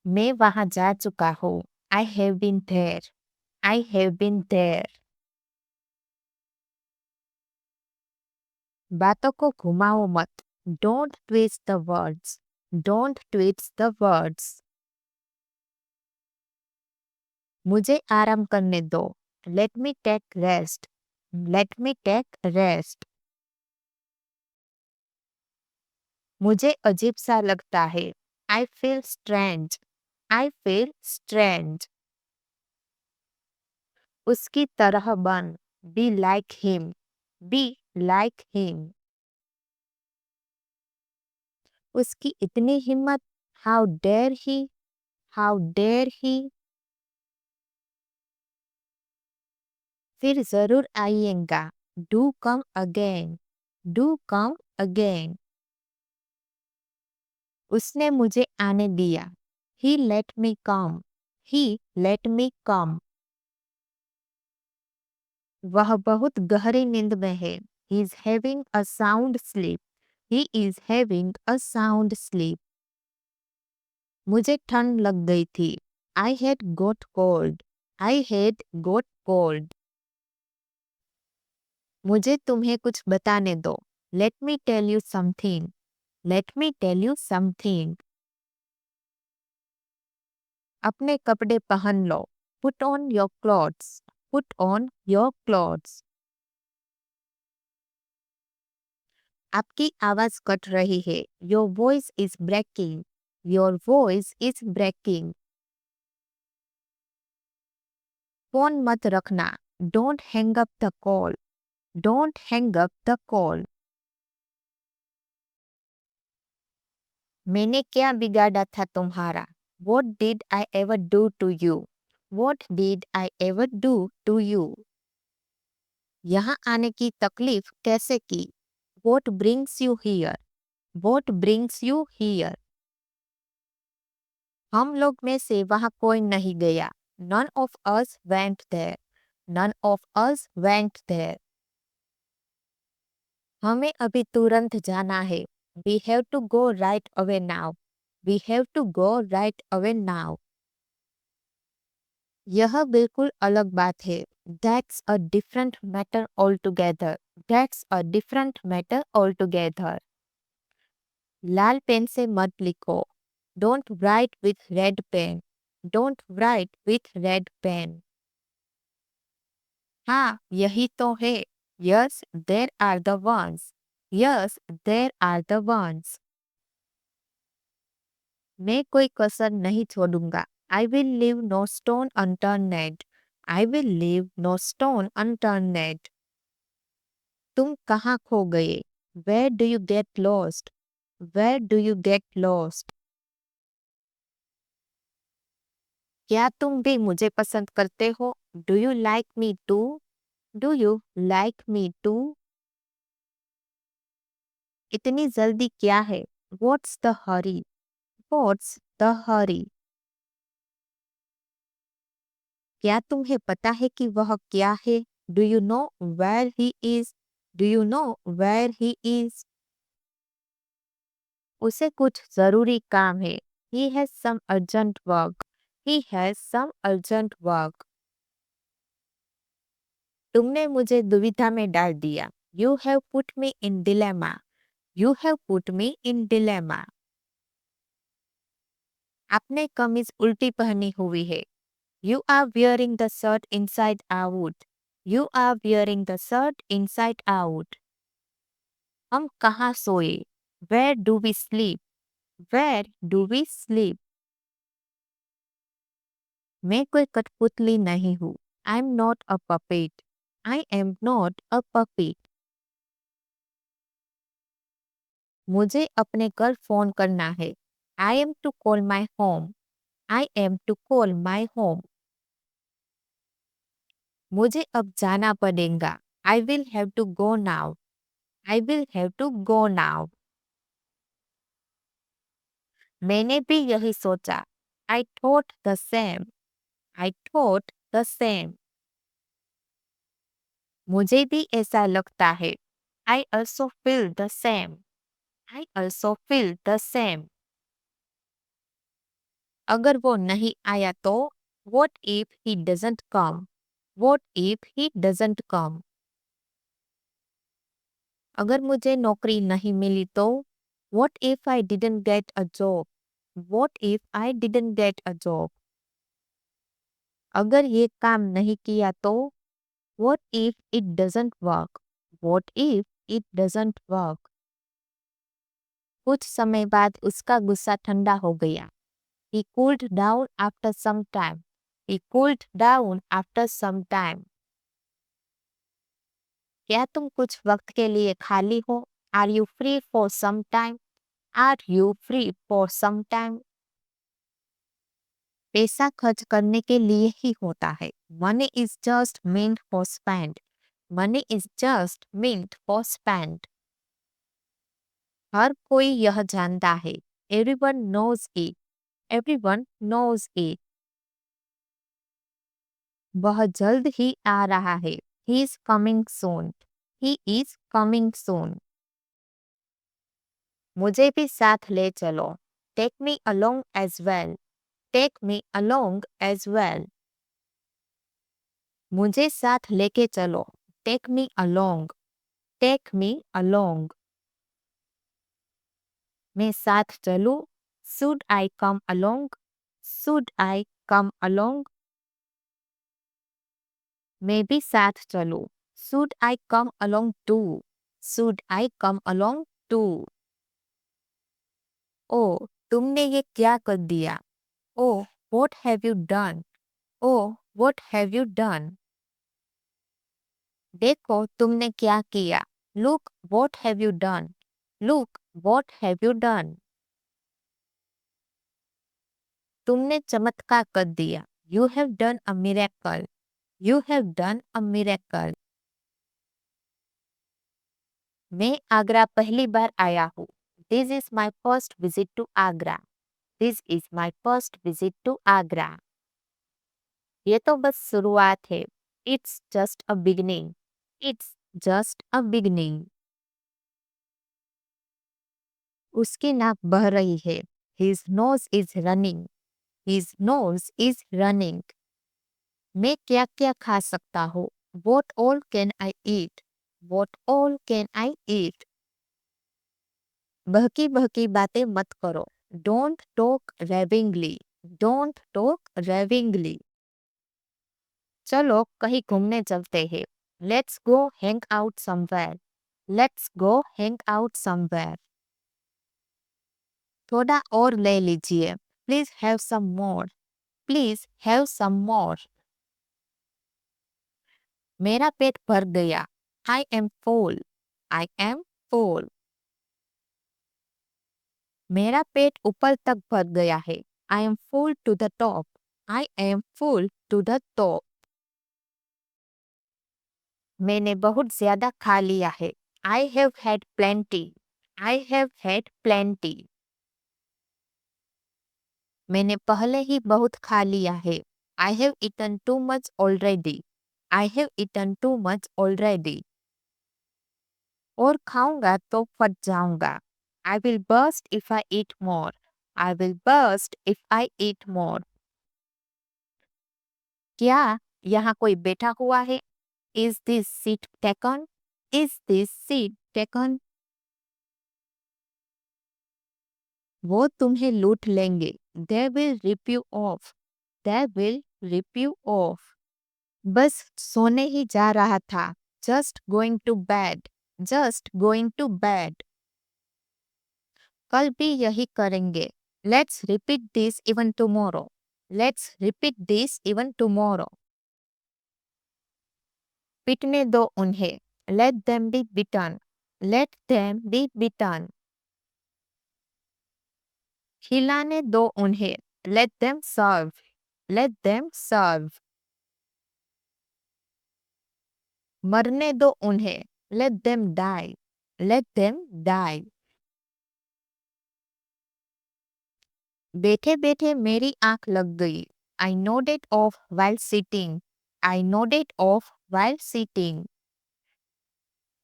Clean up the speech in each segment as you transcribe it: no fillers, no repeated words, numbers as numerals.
मैं वहां जा चुका हूँ। I have been there. I have been there. बातों को घुमाओ मत। Don't twist the words. Don't twist the words. मुझे आराम करने दो। Let me take rest. Let me take rest. मुझे अजीब सा लगता है। I feel strange. I feel strange. उसकी तरह बन। Be like him. Be like him. उसकी इतनी हिम्मत। How dare he. How dare he. फिर जरूर आइएगा। Do come again. Do come again. उसने मुझे आने दिया। He let me come. He let me come. वह बहुत गहरी नींद में है। He is having a sound sleep. He is having a sound sleep. मुझे ठंड लग गई थी। I had got cold. I had got cold. मुझे तुम्हें कुछ बताने दो। Let me tell you something. Let me tell you something. अपने कपड़े पहन लो। Put on your clothes. Put on your clothes. आपकी आवाज कट रही है। Your voice is breaking. Your voice is breaking. Phone मत रखना। Don't hang up the call. Don't hang up the call. मैंने क्या बिगाड़ा था तुम्हारा? What did I ever do to you? What did I ever do to you? यहाँ आने की तकलीफ कैसे की? What brings you here? What brings you here? हम लोग में से वहाँ कोई नहीं गया। None of us went there. None of us went there. हमें अभी तुरंत जाना है। We have to go right away now. We have to go right away now. यह बिल्कुल अलग बात है। That's a different matter altogether. That's a different matter altogether. लाल पेन से मत लिखो। Don't write with red pen. Don't write with red pen. हाँ, यही तो है। Yes, there are the ones. Yes, there are the ones. मैं कोई कसर नहीं छोड़ूंगा। I will leave no stone unturned. I will leave no stone unturned. तुम कहाँ खो गए? Where do you get lost? Where do you get lost? क्या तुम भी मुझे पसंद करते हो? Do you like me too? Do you like me too? इतनी जल्दी क्या है? What's the hurry? What's the hurry? क्या तुम्हें पता है कि वह क्या है? Do you know where he is? Do you know where he is? उसे कुछ जरूरी काम है। He has some urgent work. He has some urgent work. तुमने मुझे दुविधा में डाल दिया। You have put me in dilemma. You have put me in dilemma. आपने कमीज उल्टी पहनी हुई है। You are wearing the shirt inside out. You are wearing the shirt inside out. हम कहाँ सोए? Where do we sleep? Where do we sleep? मैं कोई कठपुतली नहीं हूँ। I'm not a puppet. I am not a puppet. मुझे अपने घर फोन करना है। I am to call my home. I am to call my home. मुझे अब जाना पड़ेगा। I will have to go now. I will have to go now. मैंने भी यही सोचा। I thought the same. I thought the same. मुझे भी ऐसा लगता है। I also feel the same. I also feel the same. अगर वो नहीं आया तो what if he doesn't come? What if he doesn't come? अगर मुझे नौकरी नहीं मिली तो what if I didn't get a job? What if I didn't get a job? अगर ये काम नहीं किया तो what if it doesn't work? What if it doesn't work? कुछ समय बाद उसका गुस्सा ठंडा हो गया. He cooled down after some time. He cooled down after some time. क्या तुम कुछ वक्त के लिए खाली हो? Are you free for some time? Are you free for some time? पैसा खर्च करने के लिए ही होता है. Money is just meant for spend. Money is just meant for spend. हर कोई यह जानता है. Everyone knows it. Everyone knows it. वह जल्द ही आ रहा है. He is coming soon. He is coming soon. मुझे भी साथ ले चलो. Take me along as well. Take me along as well. मुझे साथ लेके चलो. Take me along. Take me along. मैं साथ चलूं. Should I come along? Should I come along? मैं भी साथ चलूं. Should I come along too? Should I come along too? ओह, तुमने ये क्या कर दिया? Oh, what have you done? Oh, what have you done? देखो तुमने क्या किया. Look, what have you done? Look, what have you done? तुमने चमत्कार कर दिया. You have done a miracle. You have done a miracle. मैं आगरा पहली बार आया हूँ. This is my first visit to Agra. This is my first visit to Agra. ये तो बस शुरुआत है. It's just a beginning. It's just a beginning. उसकी नाक बह रही है. His nose is running. His nose is running. मैं क्या क्या खा सकता हूँ? What all can I eat? What all can I eat? बहकी बहकी बातें मत करो. Don't talk ravingly. Don't talk ravingly. चलो कहीं घूमने चलते हैं. Let's go hang out somewhere. Let's go hang out somewhere. थोड़ा और ले लीजिए. Please have some more. Please have some more. मेरा पेट भर गया. I am full. I am full. मेरा पेट ऊपर तक भर गया है. I am full to the top. I am full to the top. मैंने बहुत ज्यादा खा लिया है. I have had plenty. I have had plenty. मैंने पहले ही बहुत खा लिया है. I have eaten too much already. I have eaten too much already. और खाऊंगा तो फट जाऊंगा. I will burst if I eat more. I will burst if I eat more. क्या यहाँ कोई बैठा हुआ है? Is this seat taken? Is this seat taken? वो तुम्हें लूट लेंगे. They will rip you off. They will rip you off. बस सोने ही जा रहा था. Just going to bed. Just going to bed. कल भी यही करेंगे. Let's repeat this even tomorrow. Let's repeat this even tomorrow. पिटने दो उन्हें. Let them be beaten. Let them be beaten. खिलाने दो उन्हें. Let them serve. Let them serve. मरने दो उन्हें. Let them die. Let them die. बैठे बैठे मेरी आंख लग गई. I nodded off while sitting. I nodded off while sitting.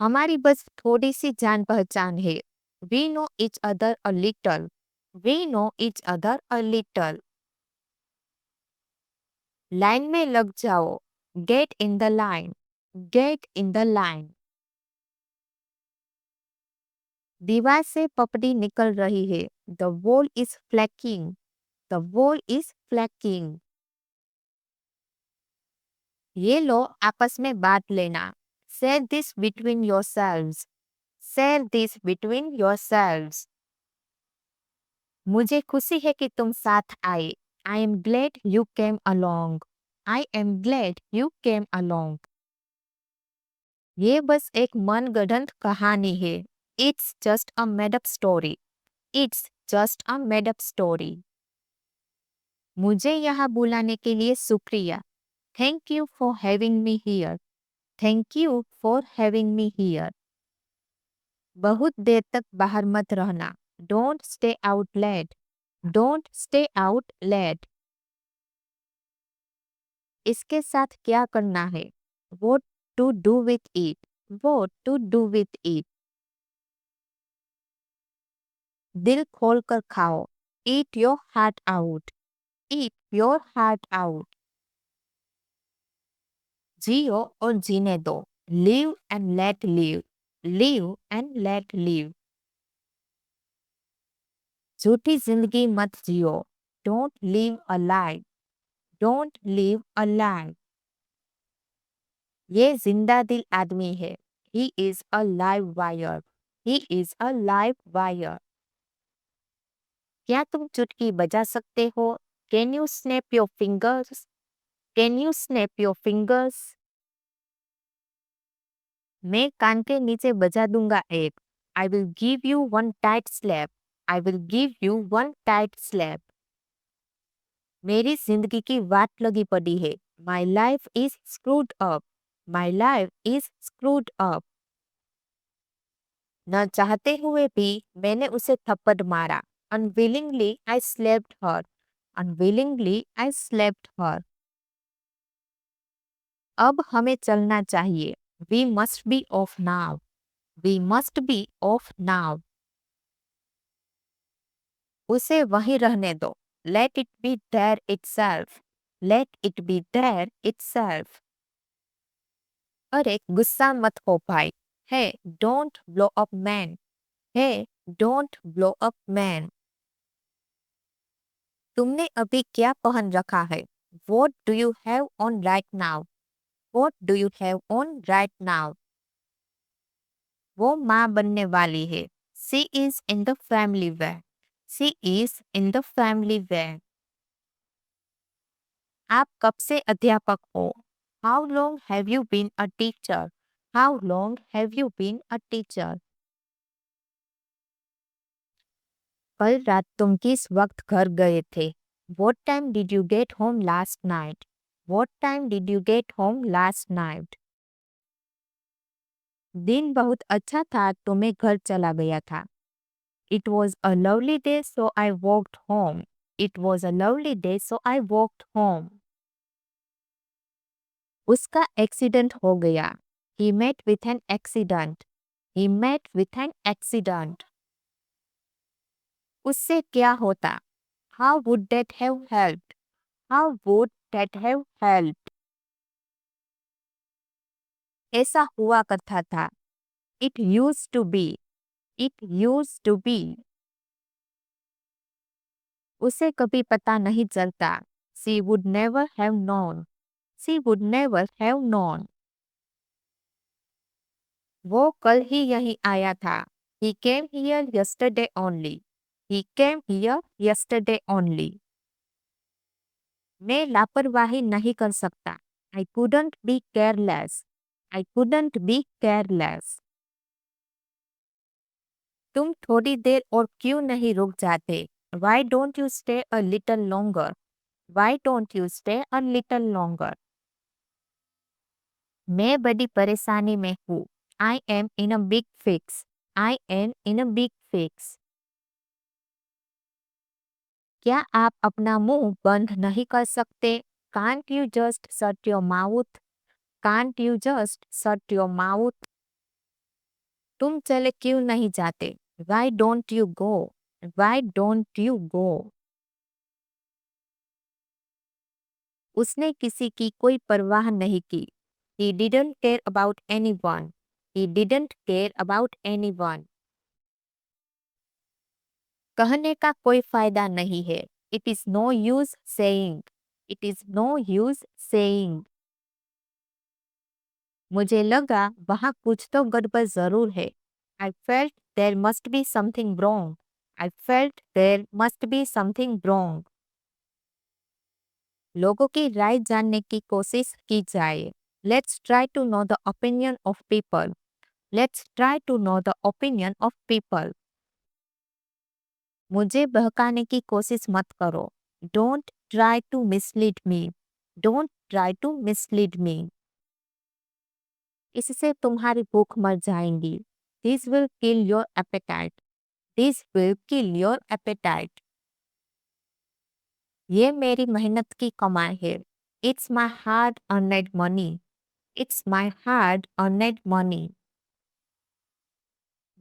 हमारी बस थोड़ी सी जान पहचान है. We know each other a little. We know each other a little. Line में लग जाओ, get in the line, get in the line. दीवार से पपड़ी निकल रही है, the wall is फ्लैकिंग, the wall is फ्लैकिंग। ये लो आपस में बांट लेना, share this between yourselves, share this between yourselves. मुझे खुशी है कि तुम साथ आए, I am Glade you came along, I am Glade you came along. ये बस एक मनगढ़ंत कहानी है, it's just a made up story, it's just a made up story. मुझे यहाँ बुलाने के लिए शुक्रिया, thank you for having me here, thank you for having me here. बहुत देर तक बाहर मत रहना, don't stay out late, don't stay out late. इसके साथ क्या करना है, what to do with it, what to do with it। दिल खोल कर खाओ, eat your heart out, eat your heart out। जियो और जीने दो, live and let live, live and let live। झूठी जिंदगी मत जियो, don't live a lie, don't live a lie। ये जिंदा दिल आदमी है, he is a live wire, he is a live wire। क्या तुम चुटकी बजा सकते हो, can you snap your fingers, can you snap your fingers. मैं कान के नीचे बजा दूंगा एक, I will give you one tight slap, I will give you one tight slap. मेरी जिंदगी की वाट लगी पड़ी है, my life is screwed up, my life is screwed up. न चाहते हुए भी मैंने उसे थप्पड़ मारा, अनविलिंगली आई स्लेप्ड हर, अनविलिंगली आई स्लेप्ड हर। अब हमें चलना चाहिए, we must be off now, we must be off now. उसे वहीं रहने दो, let it be there itself, let it be there itself. अरे गुस्सा मत हो भाई, hey don't blow up man, hey don't blow up man. तुमने अभी क्या पहन रखा है, what do you have on right now, what do you have on right now. वो माँ बनने वाली है, she is in the family way, she is in the family way. आप कब से अध्यापक हो, how long have you been a teacher, how long have you been a teacher. कल रात तुम किस वक्त घर गए थे, what time did you get home last night, what time did you get home last night. दिन बहुत अच्छा था तो मैं घर चला गया था, it was a lovely day so I walked home, it was a lovely day so I walked home. उसका एक्सीडेंट हो गया, he met with an accident, he met with an accident. उससे क्या होता, how would that have helped, how would that have helped. ऐसा हुआ करता था, it used to be, it used to be. उसे कभी पता नहीं चलता, she would never have known, she would never have known. वो कल ही यहीं आया था, he came here yesterday only, he came here yesterday only। मैं लापरवाही नहीं कर सकता, I couldn't be careless, I couldn't be careless। तुम थोड़ी देर और क्यों नहीं रुक जाते, why don't you stay a little longer, why don't you stay a little longer। मैं बड़ी परेशानी में हूँ, I am in a big fix, I am in a big fix। क्या आप अपना मुंह बंद नहीं कर सकते, Can't you just shut your mouth, Can't you just shut your mouth। तुम चले क्यों नहीं जाते, Why don't you go, Why don't you go। उसने किसी की कोई परवाह नहीं की। He didn't care about anyone. He didn't care about anyone. कहने का कोई फायदा नहीं है। It is no use saying. It is no use saying. मुझे लगा वहाँ कुछ तो गड़बड़ जरूर है। I felt there must be something wrong. I felt there must be something wrong. लोगों की राय जानने की कोशिश की जाए। Let's try to know the opinion of people. Let's try to know the opinion of people. मुझे बहकाने की कोशिश मत करो। Don't try to mislead me. Don't try to mislead me. इससे तुम्हारी भूख मर जाएगी। This will kill your appetite. This will kill your appetite. ये मेरी मेहनत की कमाई है। It's my hard earned money. It's my hard earned money.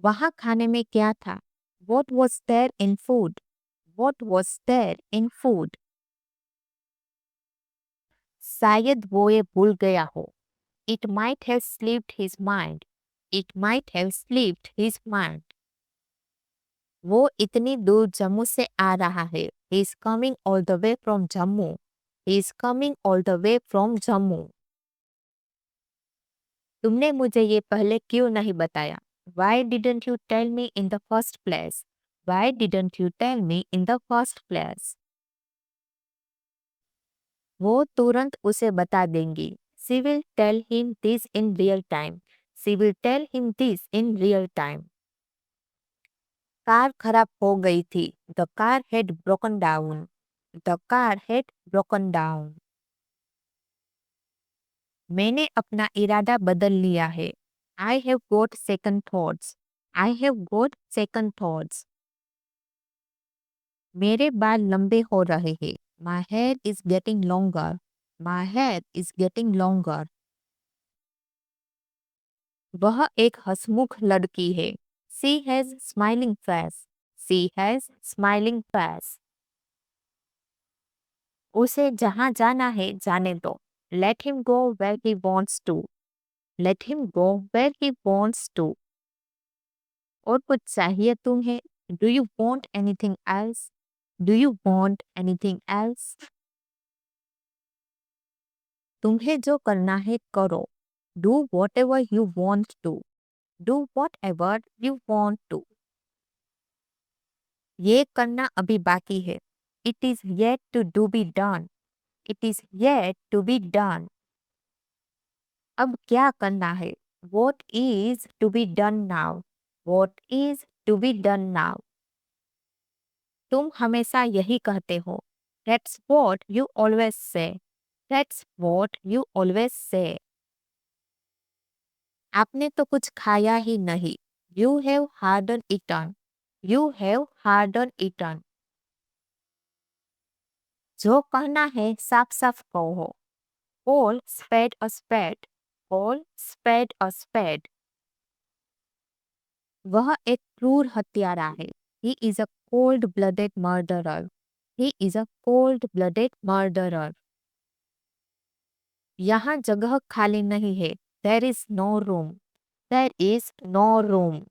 वहाँ खाने में क्या था? What was there in food? What was there in food? शायद वो ये भूल गया हो। It might have slipped his mind. It might have slipped his mind. वो इतनी दूर जम्मू से आ रहा है। He is coming all the way from Jammu. He is coming all the way from Jammu. तुमने मुझे ये पहले क्यों नहीं बताया? Why didn't you tell me in the first place? Why didn't you tell me in the first place? वो तुरंत उसे बता देंगी। She will tell him this in real time. She will tell him this in real time. Car खराब हो गई थी। The car had broken down. The car had broken down. मैंने अपना इरादा बदल लिया है। I have got second thoughts. I have got second thoughts. मेरे बाल लंबे हो रहे हैं। My hair is getting longer. My hair is getting longer. वह एक हंसमुख लड़की है। She has smiling face. She has smiling face. उसे जहाँ जाना है जाने दो। Let him go where he wants to. Let him go where he wants to. और कुछ चाहिए तुम्हें? Do you want anything else? Do you want anything else? तुम्हें जो करना है करो। Do whatever you want to. Do whatever you want to. ये करना अभी बाकी है। It is yet to be done. It is yet to be done. अब क्या करना है? What is to be done now? What is to be done now? तुम हमेशा यही कहते हो। That's what you always say. That's what you always say. आपने तो कुछ खाया ही नहीं। You have hardly eaten. You have hardly eaten. जो कहना है साफ साफ कहो। Call spade a spade. Call spade a spade. वह एक क्रूर हत्यारा है। He is a cold-blooded murderer. He is a cold-blooded murderer. यहाँ जगह खाली नहीं है। There is no room. There is no room.